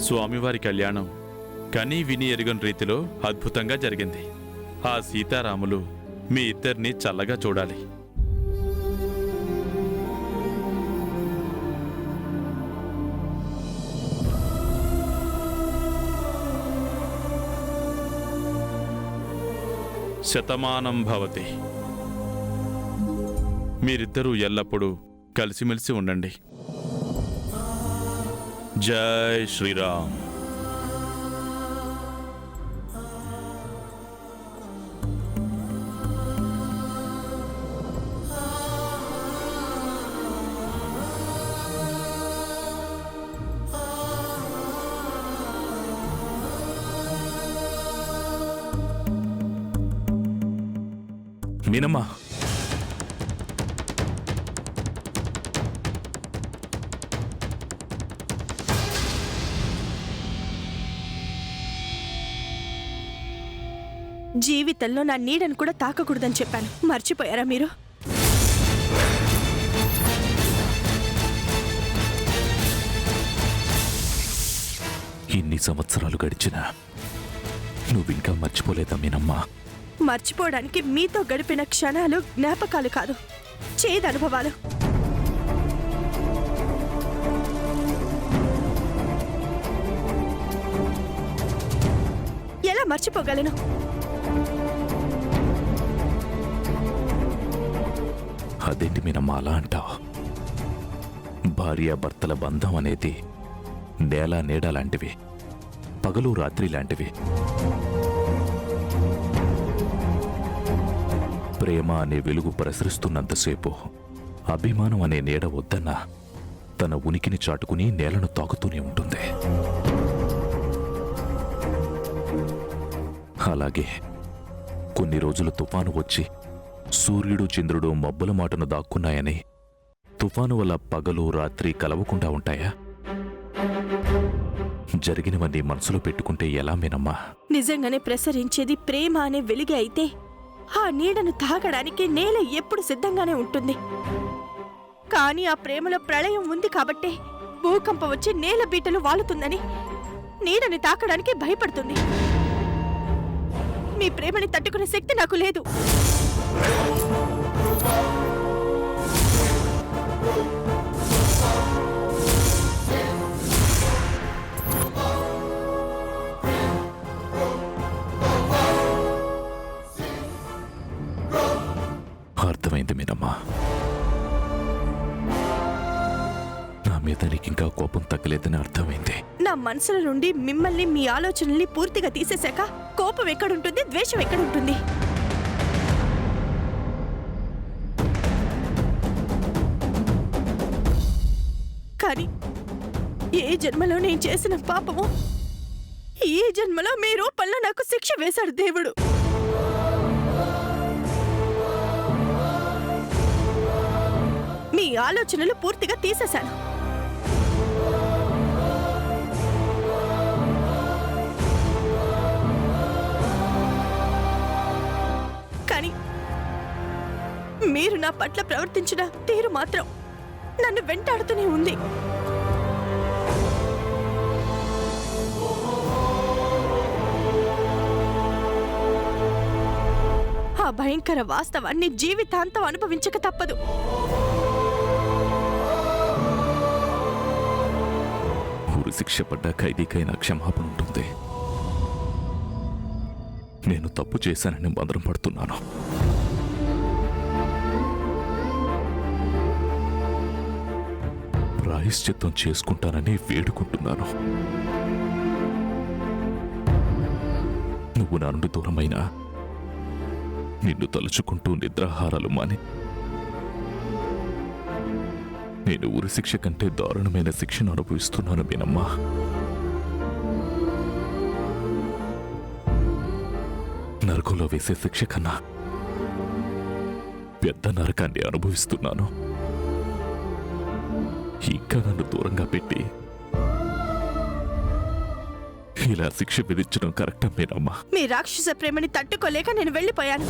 స్వామివారి కళ్యాణం కనీ విని ఎరుగని రీతిలో అద్భుతంగా జరిగింది. ఆ సీతారాములు మీ ఇద్దరిని చల్లగా చూడాలి. శతమానం భవతి. మీరిద్దరూ ఎల్లప్పుడూ కలిసిమెలిసి ఉండండి. జై శ్రీరామ్. మీనమ్మా, జీవితంలో నా నీడను కూడా తాకకూడదని చెప్పాను. మర్చిపోయారా మీరు? ఇన్ని సంవత్సరాలు గడిచినా నువ్వింకా మర్చిపోలేదా మీనమ్మా? మర్చిపోవడానికి మీతో గడిపిన క్షణాలు జ్ఞాపకాలు కాదు, చేదనుభవాలు. ఎలా మర్చిపోగలను? అదేంటి మీనమ్మా అలా అంటావు? భార్యాభర్తల బంధం అనేది నేల నీడ లాంటివి, పగలు రాత్రి లాంటివి. ప్రేమ అనే వెలుగు ప్రసరిస్తున్నంతసేపు అభిమానం అనే నీడ వద్దన్నా తన ఉనికిని చాటుకుని నేలను తాకుతూనే ఉంటుంది. అలాగే కొన్ని రోజులు తుఫాను వచ్చి సూర్యుడు చంద్రుడు మబ్బుల మాటను దాక్కున్నాయని తుఫాను వల్ల పగలు రాత్రి కలవకుండా ఉంటాయా? జరిగినవన్నీ మనసులో పెట్టుకుంటే ఎలా మీనమ్మా? నిజంగానే ప్రసరించేది ప్రేమ అనే వెలుగే అయితే ఆ నీడను తాగడానికి నేల ఎప్పుడు సిద్ధంగానే ఉంటుంది. కానీ ఆ ప్రేమలో ప్రళయం ఉంది కాబట్టే భూకంపం వచ్చి నేల బీటలు వాలుతుందని నీడని తాకడానికి భయపడుతుంది. మీ ప్రేమని తట్టుకునే శక్తి నాకు లేదు. అర్థమైంది మీనమ్మా. నా మీద నీకింకా కోపం తగ్గలేదని అర్థమైంది. నా మనసుల నుండి మిమ్మల్ని, మీ ఆలోచనల్ని పూర్తిగా తీసేశాక కోపం ఎక్కడుంటుంది, ద్వేషం ఎక్కడుంటుంది? కానీ ఏ జన్మలో నేను చేసిన పాపము ఈ జన్మలో మీ రూపంలో నాకు శిక్ష వేశాడు దేవుడు. మీ ఆలోచనలు పూర్తిగా తీసేశాను. కానీ మీరు నా పట్ల ప్రవర్తించిన తీరు మాత్రం నన్ను వెంటాడుతూనే ఉంది. ఆ భయంకర వాస్తవాన్ని జీవితాంతం అనుభవించక తప్పదు. ఊరు శిక్ష పడ్డ ఖైదీకైనా క్షమాపణ ఉంటుంది. నేను తప్పు చేశానని మందరం పడుతున్నాను. ప్రాయశ్చిత్తం చేసుకుంటానని వేడుకుంటున్నాను. నువ్వు నా నుండి దూరమైనా నిన్ను తలుచుకుంటూ నిద్రాహారాలు మాని నేను ఉరి శిక్ష కంటే దారుణమైన శిక్షను అనుభవిస్తున్నాను మీనమ్మా. నరకంలో వేసే శిక్ష కన్నా పెద్ద నరకాన్ని అనుభవిస్తున్నాను. ఇంకా నన్ను దూరంగా పెట్టి ఇలా శిక్ష విధించడం కరెక్టా మీనమ్మా? మీ రాక్షస ప్రేమని తట్టుకోలేక నేను వెళ్ళిపోయాను.